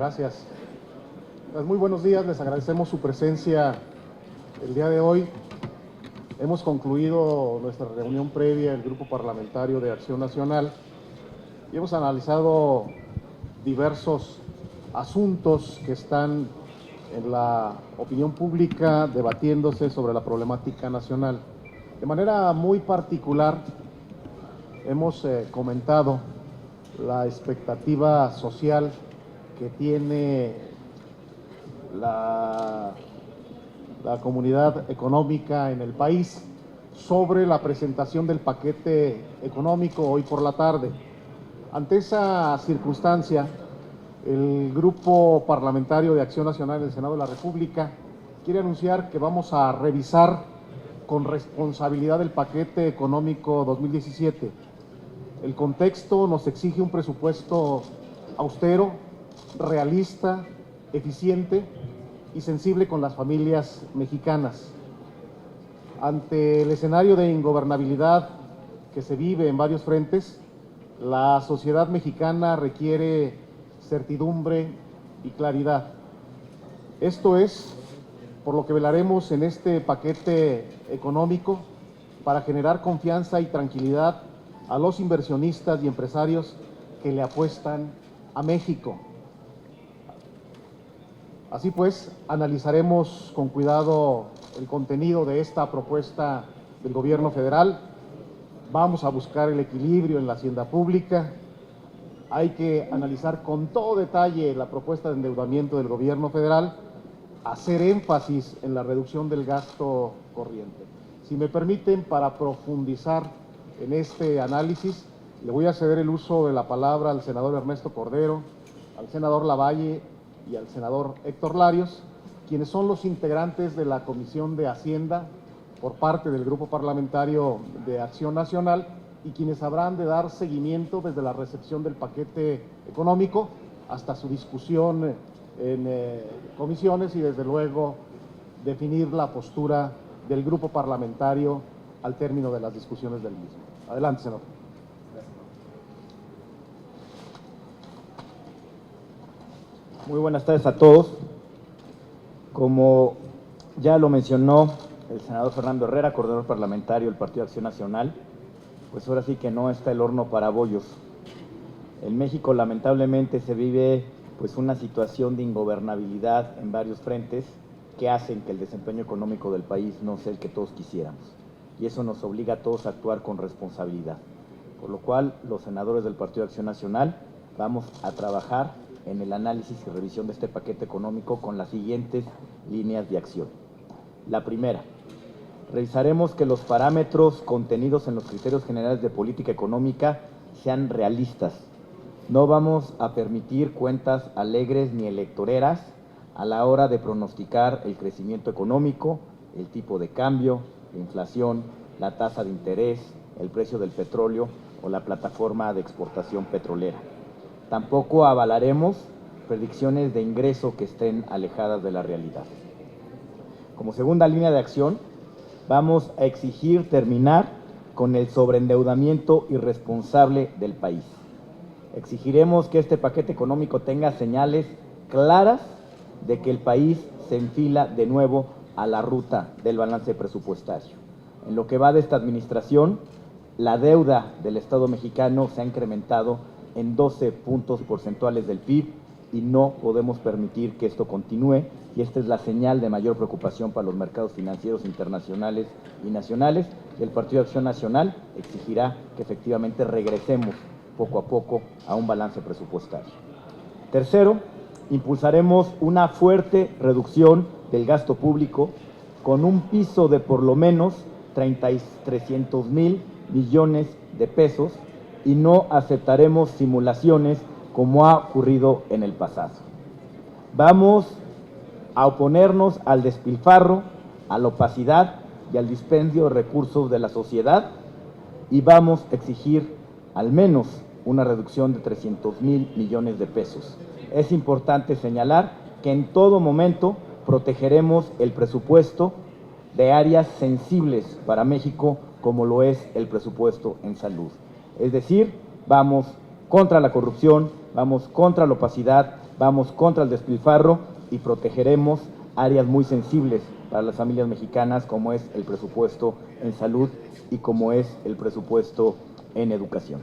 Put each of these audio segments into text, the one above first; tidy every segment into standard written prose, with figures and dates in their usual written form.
Gracias. Muy buenos días, les agradecemos su presencia el día de hoy. Hemos concluido nuestra reunión previa del Grupo Parlamentario de Acción Nacional y hemos analizado diversos asuntos que están en la opinión pública debatiéndose sobre la problemática nacional. De manera muy particular, hemos comentado la expectativa social que tiene la comunidad económica en el país sobre la presentación del paquete económico hoy por la tarde. Ante esa circunstancia, el Grupo Parlamentario de Acción Nacional del Senado de la República quiere anunciar que vamos a revisar con responsabilidad el paquete económico 2017. El contexto nos exige un presupuesto austero, realista, eficiente y sensible con las familias mexicanas. Ante el escenario de ingobernabilidad que se vive en varios frentes, la sociedad mexicana requiere certidumbre y claridad. Esto es por lo que velaremos en este paquete económico para generar confianza y tranquilidad a los inversionistas y empresarios que le apuestan a México. Así pues, analizaremos con cuidado el contenido de esta propuesta del Gobierno federal. Vamos a buscar el equilibrio en la hacienda pública. Hay que analizar con todo detalle la propuesta de endeudamiento del Gobierno federal, hacer énfasis en la reducción del gasto corriente. Si me permiten, para profundizar en este análisis, le voy a ceder el uso de la palabra al senador Ernesto Cordero, al senador Lavalle y al senador Héctor Larios, quienes son los integrantes de la Comisión de Hacienda por parte del Grupo Parlamentario de Acción Nacional y quienes habrán de dar seguimiento desde la recepción del paquete económico hasta su discusión en comisiones y desde luego definir la postura del Grupo Parlamentario al término de las discusiones del mismo. Adelante, senador. Muy buenas tardes a todos. Como ya lo mencionó el senador Fernando Herrera, coordinador parlamentario del Partido Acción Nacional, pues ahora sí que no está el horno para bollos. En México lamentablemente se vive pues una situación de ingobernabilidad en varios frentes que hacen que el desempeño económico del país no sea el que todos quisiéramos. Y eso nos obliga a todos a actuar con responsabilidad. Por lo cual, los senadores del Partido Acción Nacional vamos a trabajar en el análisis y revisión de este paquete económico con las siguientes líneas de acción. La primera, revisaremos que los parámetros contenidos en los criterios generales de política económica sean realistas. No vamos a permitir cuentas alegres ni electoreras a la hora de pronosticar el crecimiento económico, el tipo de cambio, la inflación, la tasa de interés, el precio del petróleo o la plataforma de exportación petrolera. Tampoco avalaremos predicciones de ingreso que estén alejadas de la realidad. Como segunda línea de acción, vamos a exigir terminar con el sobreendeudamiento irresponsable del país. Exigiremos que este paquete económico tenga señales claras de que el país se enfila de nuevo a la ruta del balance presupuestario. En lo que va de esta administración, la deuda del Estado mexicano se ha incrementado en 12 puntos porcentuales del PIB y no podemos permitir que esto continúe, y esta es la señal de mayor preocupación para los mercados financieros internacionales y nacionales. El Partido de Acción Nacional exigirá que efectivamente regresemos poco a poco a un balance presupuestario. Tercero, impulsaremos una fuerte reducción del gasto público con un piso de por lo menos 300,000 millones de pesos y no aceptaremos simulaciones como ha ocurrido en el pasado. Vamos a oponernos al despilfarro, a la opacidad y al dispendio de recursos de la sociedad y vamos a exigir al menos una reducción de 300,000 millones de pesos. Es importante señalar que en todo momento protegeremos el presupuesto de áreas sensibles para México, como lo es el presupuesto en salud. Es decir, vamos contra la corrupción, vamos contra la opacidad vamos contra el despilfarro y protegeremos áreas muy sensibles para las familias mexicanas, como es el presupuesto en salud y como es el presupuesto en educación.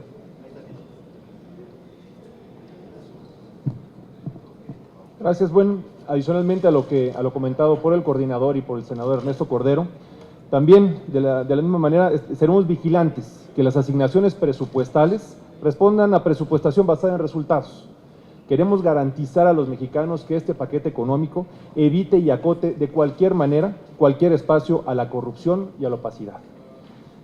Gracias. Bueno, adicionalmente a lo comentado por el coordinador y por el senador Ernesto Cordero, también de la misma manera seremos vigilantes que las asignaciones presupuestales respondan a presupuestación basada en resultados. Queremos garantizar a los mexicanos que este paquete económico evite y acote de cualquier manera cualquier espacio a la corrupción y a la opacidad.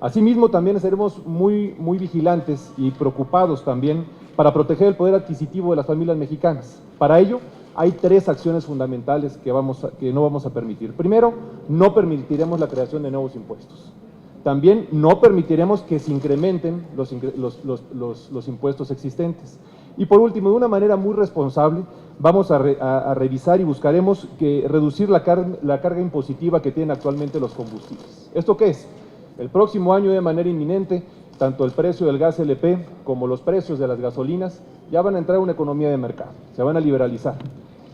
Asimismo, también seremos muy vigilantes y preocupados también para proteger el poder adquisitivo de las familias mexicanas. Para ello, hay 3 acciones fundamentales que no vamos a permitir. Primero, no permitiremos la creación de nuevos impuestos. También no permitiremos que se incrementen los impuestos existentes. Y por último, de una manera muy responsable, vamos a revisar y buscaremos reducir la carga impositiva que tienen actualmente los combustibles. ¿Esto qué es? El próximo año, de manera inminente, tanto el precio del gas LP como los precios de las gasolinas ya van a entrar a una economía de mercado, se van a liberalizar.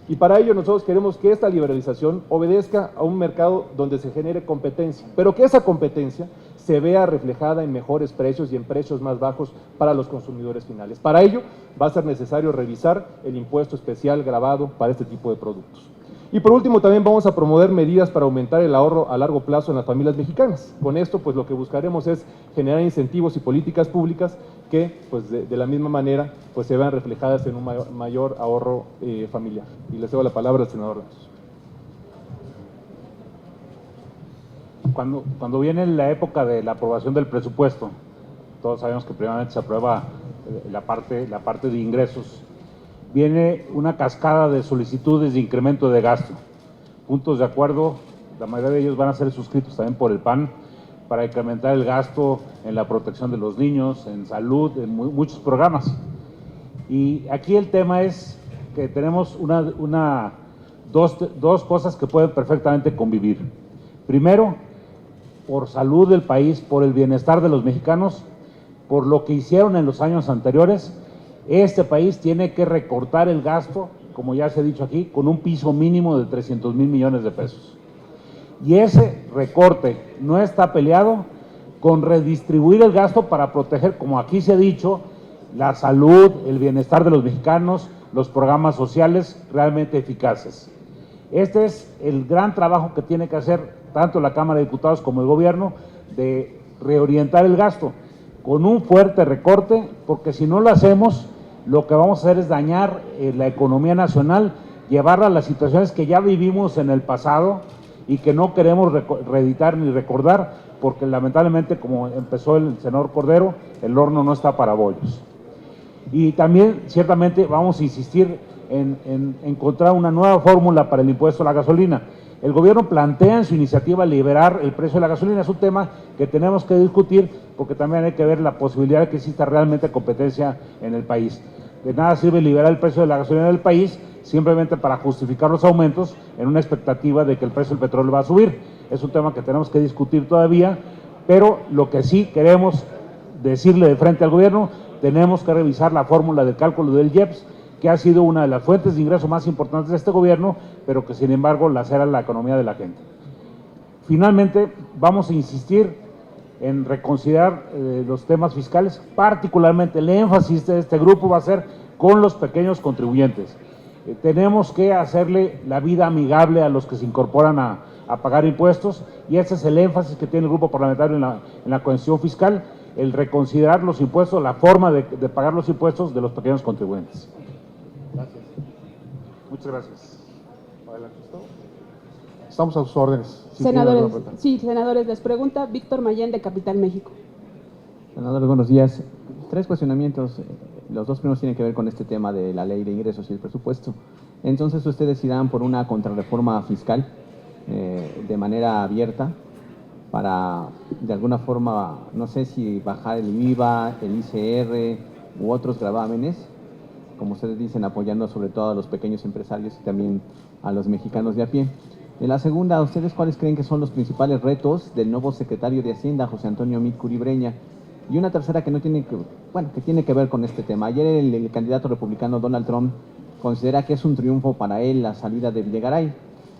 Y para ello nosotros queremos que esta liberalización obedezca a un mercado donde se genere competencia, pero que esa competencia se vea reflejada en mejores precios y en precios más bajos para los consumidores finales. Para ello va a ser necesario revisar el impuesto especial gravado para este tipo de productos. Y por último, también vamos a promover medidas para aumentar el ahorro a largo plazo en las familias mexicanas. Con esto, pues lo que buscaremos es generar incentivos y políticas públicas que, pues de la misma manera, pues se vean reflejadas en un mayor ahorro familiar. Y le cedo la palabra al senador Ramos. Cuando viene la época de la aprobación del presupuesto, todos sabemos que primeramente se aprueba la parte de ingresos, viene una cascada de solicitudes de incremento de gasto. Puntos de acuerdo, la mayoría de ellos van a ser suscritos también por el PAN, para incrementar el gasto en la protección de los niños, en salud, en muchos programas. Y aquí el tema es que tenemos dos cosas que pueden perfectamente convivir. Primero, por salud del país, por el bienestar de los mexicanos, por lo que hicieron en los años anteriores, este país tiene que recortar el gasto, como ya se ha dicho aquí, con un piso mínimo de 300,000 millones de pesos. Y ese recorte no está peleado con redistribuir el gasto para proteger, como aquí se ha dicho, la salud, el bienestar de los mexicanos, los programas sociales realmente eficaces. Este es el gran trabajo que tiene que hacer tanto la Cámara de Diputados como el gobierno, de reorientar el gasto con un fuerte recorte, porque si no lo hacemos, lo que vamos a hacer es dañar la economía nacional, llevarla a las situaciones que ya vivimos en el pasado y que no queremos reeditar ni recordar, porque lamentablemente, como empezó el senador Cordero, el horno no está para bollos. Y también, ciertamente, vamos a insistir en encontrar una nueva fórmula para el impuesto a la gasolina. El gobierno plantea en su iniciativa liberar el precio de la gasolina. Es un tema que tenemos que discutir, porque también hay que ver la posibilidad de que exista realmente competencia en el país. De nada sirve liberar el precio de la gasolina del país simplemente para justificar los aumentos en una expectativa de que el precio del petróleo va a subir. Es un tema que tenemos que discutir todavía, pero lo que sí queremos decirle de frente al gobierno, tenemos que revisar la fórmula de cálculo del IEPS, que ha sido una de las fuentes de ingreso más importantes de este gobierno, pero que sin embargo lacera la economía de la gente. Finalmente, vamos a insistir en reconsiderar los temas fiscales, particularmente el énfasis de este grupo va a ser con los pequeños contribuyentes. Tenemos que hacerle la vida amigable a los que se incorporan a pagar impuestos, y ese es el énfasis que tiene el grupo parlamentario en la Constitución Fiscal, el reconsiderar los impuestos, la forma de pagar los impuestos de los pequeños contribuyentes. Gracias. Muchas gracias. Adelante. Estamos a sus órdenes. Senadores, les pregunta Víctor Mayén, de Capital México. Senadores, buenos días. 3 cuestionamientos. Los 2 primeros tienen que ver con este tema de la ley de ingresos y el presupuesto. Entonces, ustedes irán por una contrarreforma fiscal de manera abierta para, de alguna forma, no sé si bajar el IVA, el ICR u otros gravámenes, como ustedes dicen, apoyando sobre todo a los pequeños empresarios y también a los mexicanos de a pie. En la segunda, ¿ustedes cuáles creen que son los principales retos del nuevo secretario de Hacienda, José Antonio Meade Curibreña? Y una tercera que tiene que ver con este tema. Ayer el candidato republicano Donald Trump considera que es un triunfo para él la salida de Videgaray,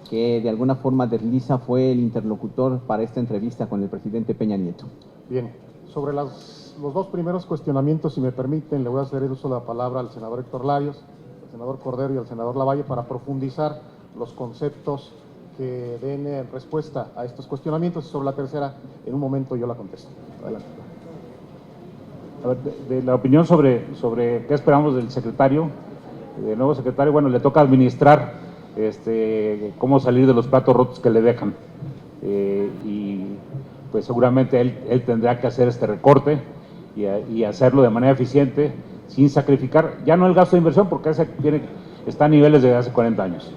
que de alguna forma desliza fue el interlocutor para esta entrevista con el presidente Peña Nieto. Bien, sobre los dos primeros cuestionamientos, si me permiten, le voy a hacer el uso de la palabra al senador Héctor Larios, al senador Cordero y al senador Lavalle para profundizar los conceptos que den respuesta a estos cuestionamientos, y sobre la tercera, en un momento yo la contesto. Adelante. A ver, de la opinión sobre qué esperamos del secretario, del nuevo secretario, bueno, le toca administrar cómo salir de los platos rotos que le dejan. Y pues seguramente él tendrá que hacer este recorte y hacerlo de manera eficiente, sin sacrificar, ya no el gasto de inversión, porque está a niveles de hace 40 años.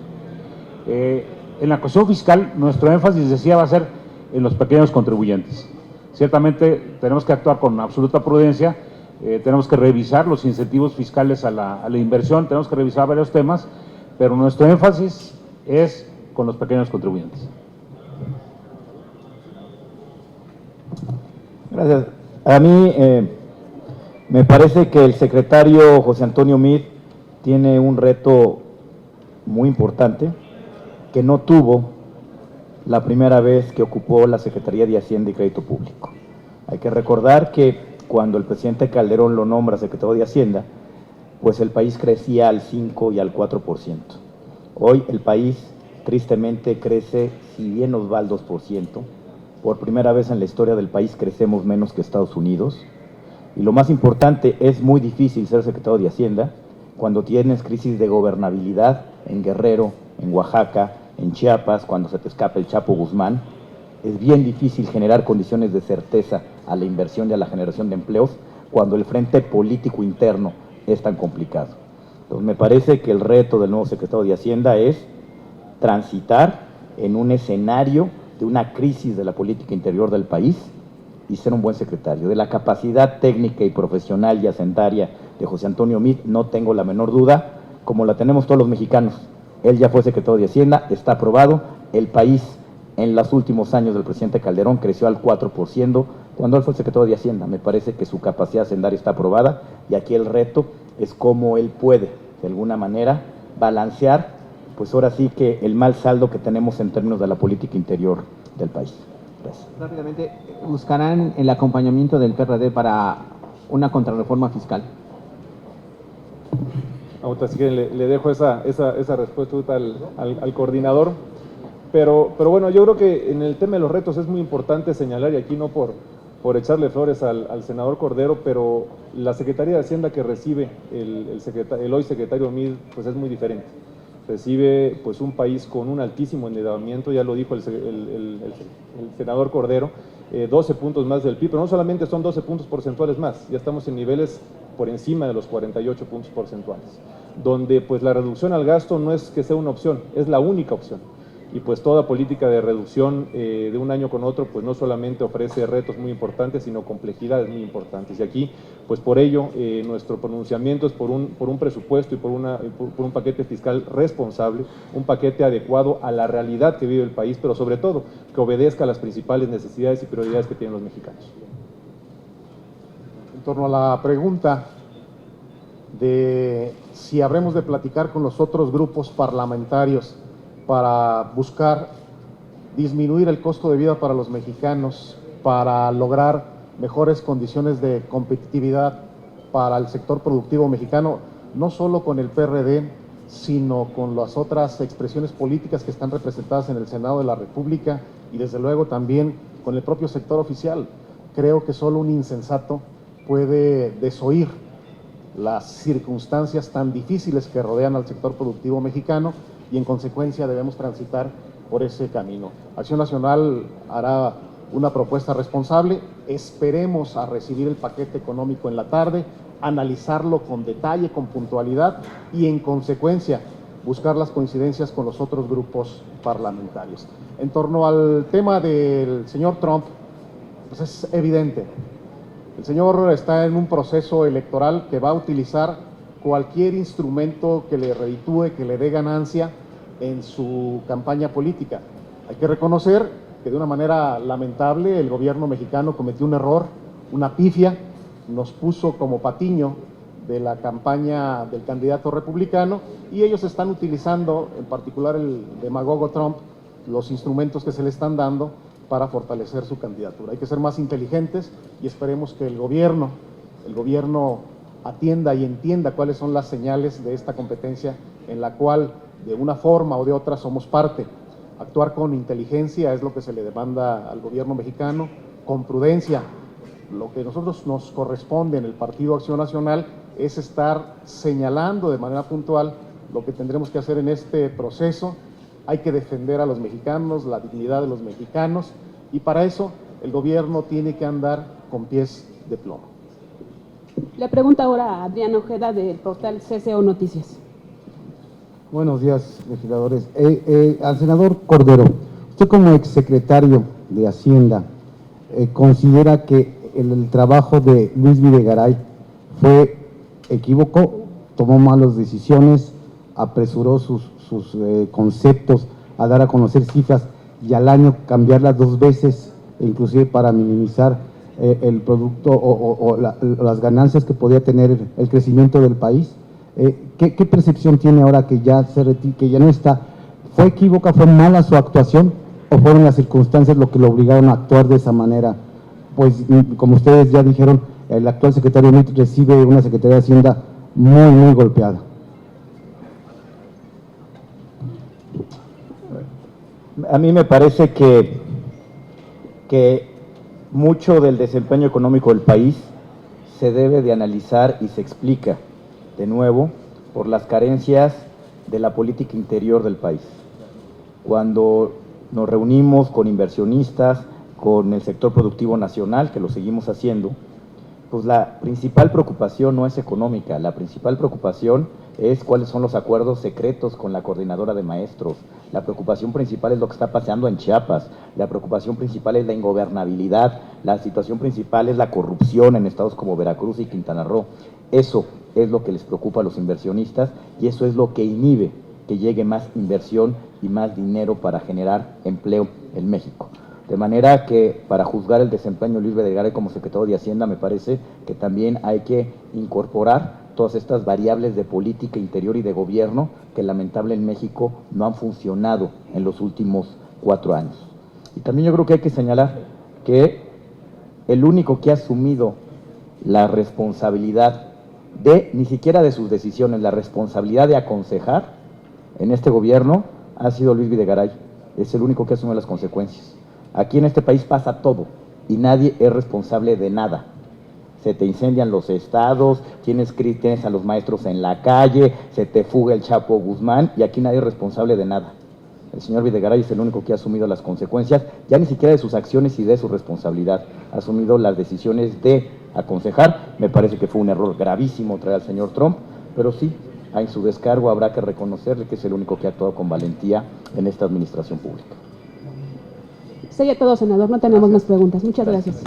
En la cuestión fiscal, nuestro énfasis, decía, va a ser en los pequeños contribuyentes. Ciertamente tenemos que actuar con absoluta prudencia, tenemos que revisar los incentivos fiscales a la inversión, tenemos que revisar varios temas, pero nuestro énfasis es con los pequeños contribuyentes. Gracias. A mí me parece que el secretario José Antonio Meade tiene un reto muy importante que no tuvo la primera vez que ocupó la Secretaría de Hacienda y Crédito Público. Hay que recordar que cuando el presidente Calderón lo nombra secretario de Hacienda, pues el país crecía al 5 y al 4%. Hoy el país tristemente crece, si bien nos va al 2%, por primera vez en la historia del país crecemos menos que Estados Unidos. Y lo más importante, es muy difícil ser secretario de Hacienda cuando tienes crisis de gobernabilidad en Guerrero, en Oaxaca, en Chiapas, cuando se te escapa el Chapo Guzmán. Es bien difícil generar condiciones de certeza a la inversión y a la generación de empleos cuando el frente político interno es tan complicado. Entonces me parece que el reto del nuevo secretario de Hacienda es transitar en un escenario de una crisis de la política interior del país y ser un buen secretario. De la capacidad técnica y profesional y hacendaria de José Antonio Meade no tengo la menor duda, como la tenemos todos los mexicanos. Él ya fue secretario de Hacienda, está aprobado. El país en los últimos años del presidente Calderón creció al 4% cuando él fue secretario de Hacienda. Me parece que su capacidad hacendaria está aprobada y aquí el reto es cómo él puede, de alguna manera, balancear, pues ahora sí que el mal saldo que tenemos en términos de la política interior del país. Gracias. Rápidamente, ¿buscarán el acompañamiento del PRD para una contrarreforma fiscal? Así que le dejo esa respuesta al coordinador. Pero bueno, yo creo que en el tema de los retos es muy importante señalar, y aquí no por echarle flores al senador Cordero, pero la Secretaría de Hacienda que recibe el hoy secretario Meade, pues es muy diferente. Recibe pues un país con un altísimo endeudamiento, ya lo dijo el senador Cordero, 12 puntos más del PIB, pero no solamente son 12 puntos porcentuales más, ya estamos en niveles por encima de los 48 puntos porcentuales, donde pues la reducción al gasto no es que sea una opción, es la única opción. Y pues toda política de reducción de un año con otro, pues no solamente ofrece retos muy importantes, sino complejidades muy importantes. Y aquí, pues por ello, nuestro pronunciamiento es por un presupuesto y por un paquete fiscal responsable, un paquete adecuado a la realidad que vive el país, pero sobre todo, que obedezca a las principales necesidades y prioridades que tienen los mexicanos. En torno a la pregunta de si habremos de platicar con los otros grupos parlamentarios para buscar disminuir el costo de vida para los mexicanos, para lograr mejores condiciones de competitividad para el sector productivo mexicano, no solo con el PRD, sino con las otras expresiones políticas que están representadas en el Senado de la República y desde luego también con el propio sector oficial. Creo que solo un insensato puede desoír las circunstancias tan difíciles que rodean al sector productivo mexicano y en consecuencia debemos transitar por ese camino. Acción Nacional hará una propuesta responsable, esperemos a recibir el paquete económico en la tarde, analizarlo con detalle, con puntualidad y en consecuencia buscar las coincidencias con los otros grupos parlamentarios. En torno al tema del señor Trump, pues es evidente, el señor está en un proceso electoral que va a utilizar cualquier instrumento que le reditúe, que le dé ganancia en su campaña política. Hay que reconocer que de una manera lamentable el gobierno mexicano cometió un error, una pifia, nos puso como patiño de la campaña del candidato republicano, y ellos están utilizando, en particular el demagogo Trump, los instrumentos que se le están dando para fortalecer su candidatura. Hay que ser más inteligentes y esperemos que el gobierno atienda y entienda cuáles son las señales de esta competencia en la cual de una forma o de otra somos parte. Actuar con inteligencia es lo que se le demanda al gobierno mexicano, con prudencia. Lo que a nosotros nos corresponde en el Partido Acción Nacional es estar señalando de manera puntual lo que tendremos que hacer en este proceso. Hay que defender a los mexicanos, la dignidad de los mexicanos, y para eso el gobierno tiene que andar con pies de plomo. Le pregunta ahora a Adrián Ojeda del portal CCO Noticias. Buenos días, legisladores. Al senador Cordero, usted como exsecretario de Hacienda, ¿considera que el trabajo de Luis Videgaray fue equívoco, tomó malas decisiones, apresuró sus conceptos a dar a conocer cifras y al año cambiarlas 2 veces, inclusive para minimizar el producto o las ganancias que podía tener el crecimiento del país? ¿Qué percepción tiene ahora que ya que ya no está? ¿Fue equívoca, fue mala su actuación o fueron las circunstancias lo que lo obligaron a actuar de esa manera? Pues como ustedes ya dijeron, el actual secretario Mitt recibe una Secretaría de Hacienda muy golpeada. A mí me parece que mucho del desempeño económico del país se debe de analizar y se explica de nuevo por las carencias de la política interior del país. Cuando nos reunimos con inversionistas, con el sector productivo nacional, que lo seguimos haciendo, pues la principal preocupación no es económica, la principal preocupación es cuáles son los acuerdos secretos con la coordinadora de maestros. La preocupación principal es lo que está pasando en Chiapas, la preocupación principal es la ingobernabilidad, la situación principal es la corrupción en estados como Veracruz y Quintana Roo. Eso es lo que les preocupa a los inversionistas y eso es lo que inhibe que llegue más inversión y más dinero para generar empleo en México. De manera que para juzgar el desempeño de Luis Videgaray como secretario de Hacienda me parece que también hay que incorporar todas estas variables de política interior y de gobierno que lamentablemente en México no han funcionado en los últimos 4 años. Y también yo creo que hay que señalar que el único que ha asumido la responsabilidad ni siquiera de sus decisiones, la responsabilidad de aconsejar en este gobierno ha sido Luis Videgaray. Es el único que asume las consecuencias. Aquí en este país pasa todo y nadie es responsable de nada. Se te incendian los estados, tienes a los maestros en la calle, se te fuga el Chapo Guzmán y aquí nadie es responsable de nada. El señor Videgaray es el único que ha asumido las consecuencias, ya ni siquiera de sus acciones y de su responsabilidad. Ha asumido las decisiones de aconsejar. Me parece que fue un error gravísimo traer al señor Trump, pero sí, en su descargo habrá que reconocerle que es el único que ha actuado con valentía en esta administración pública. Sería todo, senador. No tenemos más preguntas. Muchas gracias.